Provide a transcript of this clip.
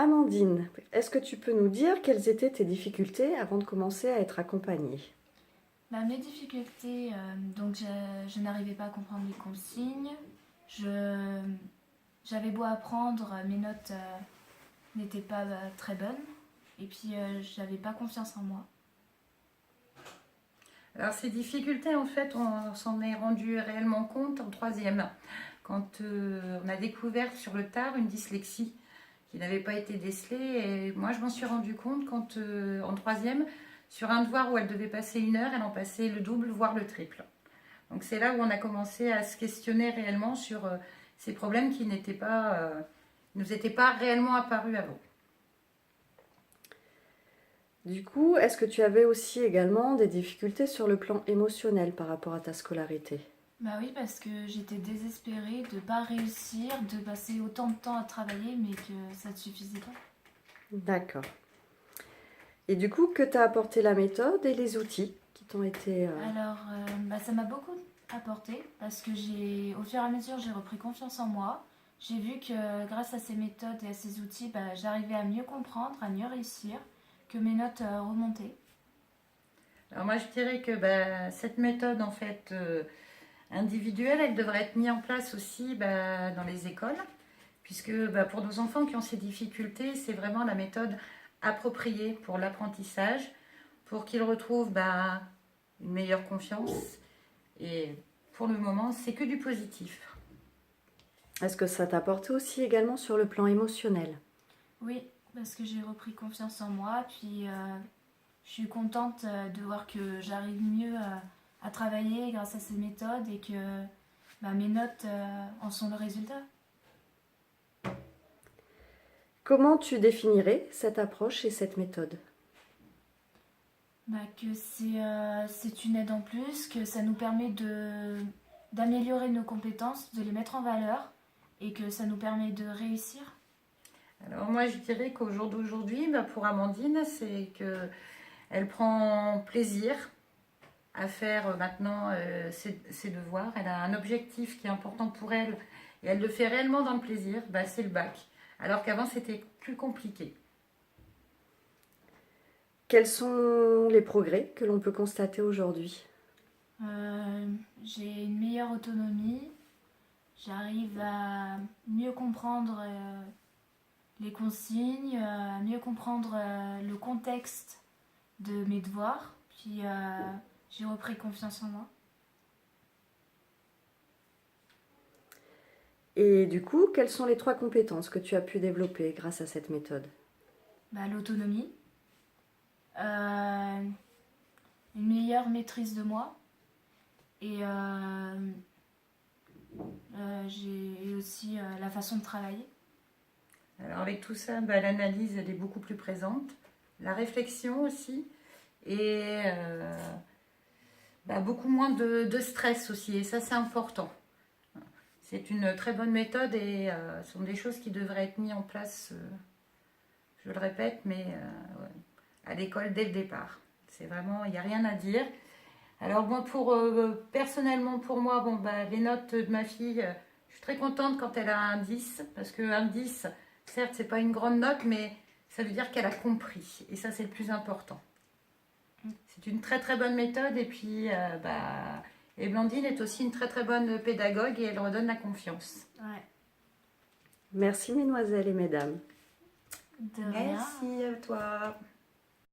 Amandine, est-ce que tu peux nous dire quelles étaient tes difficultés avant de commencer à être accompagnée? Mes difficultés, je n'arrivais pas à comprendre les consignes. Je, J'avais beau apprendre, mes notes n'étaient pas très bonnes. Et puis, j'avais pas confiance en moi. Alors ces difficultés, en fait, on s'en est rendu réellement compte en troisième, quand on a découvert sur le tard une dyslexie qui n'avait pas été décelée. Et moi, je m'en suis rendu compte quand, en troisième, sur un devoir où elle devait passer 1 heure, elle en passait le double, voire le triple. Donc c'est là où on a commencé à se questionner réellement sur ces problèmes qui nous étaient pas réellement apparus avant. Du coup, est-ce que tu avais aussi également des difficultés sur le plan émotionnel par rapport à ta scolarité? Bah oui, parce que j'étais désespérée de pas réussir, de passer autant de temps à travailler, mais que ça ne suffisait pas. D'accord. Et du coup, que t'a apporté la méthode et les outils qui t'ont été... Ça m'a beaucoup apporté parce que au fur et à mesure, j'ai repris confiance en moi. J'ai vu que grâce à ces méthodes et à ces outils, j'arrivais à mieux comprendre, à mieux réussir, que mes notes remontaient. Alors moi, je dirais que cette méthode, en fait, individuelle, elle devrait être mise en place aussi dans les écoles, puisque pour nos enfants qui ont ces difficultés, c'est vraiment la méthode appropriée pour l'apprentissage, pour qu'ils retrouvent une meilleure confiance. Et pour le moment, c'est que du positif. Est-ce que ça t'a apporté aussi également sur le plan émotionnel? Oui, parce que j'ai repris confiance en moi, puis je suis contente de voir que j'arrive mieux à travailler grâce à ces méthodes et que mes notes en sont le résultat. Comment tu définirais cette approche et cette méthode? Que c'est une aide en plus, que ça nous permet d'améliorer nos compétences, de les mettre en valeur et que ça nous permet de réussir. Alors moi, je dirais qu'au jour d'aujourd'hui, pour Amandine, c'est que elle prend plaisir à faire maintenant ses devoirs. Elle a un objectif qui est important pour elle et elle le fait réellement dans le plaisir, c'est le bac. Alors qu'avant, c'était plus compliqué. Quels sont les progrès que l'on peut constater aujourd'hui? J'ai une meilleure autonomie, j'arrive à mieux comprendre les consignes, à mieux comprendre le contexte de mes devoirs, puis j'ai repris confiance en moi. Et du coup, quelles sont les 3 compétences que tu as pu développer grâce à cette méthode? L'autonomie, euh, une meilleure maîtrise de moi et j'ai aussi la façon de travailler. Alors avec tout ça, l'analyse, elle est beaucoup plus présente. La réflexion aussi. Et beaucoup moins de stress aussi. Et ça, c'est important. C'est une très bonne méthode et ce sont des choses qui devraient être mises en place, je le répète, mais ouais, à l'école dès le départ. C'est vraiment, il n'y a rien à dire. Alors moi, personnellement pour moi, les notes de ma fille, je suis très contente quand elle a un 10, parce qu'un 10, certes, c'est pas une grande note, mais ça veut dire qu'elle a compris. Et ça, c'est le plus important. C'est une très très bonne méthode et puis et Blandine est aussi une très très bonne pédagogue et elle redonne la confiance. Ouais. Merci mesdemoiselles et mesdames. De rien. Merci à toi.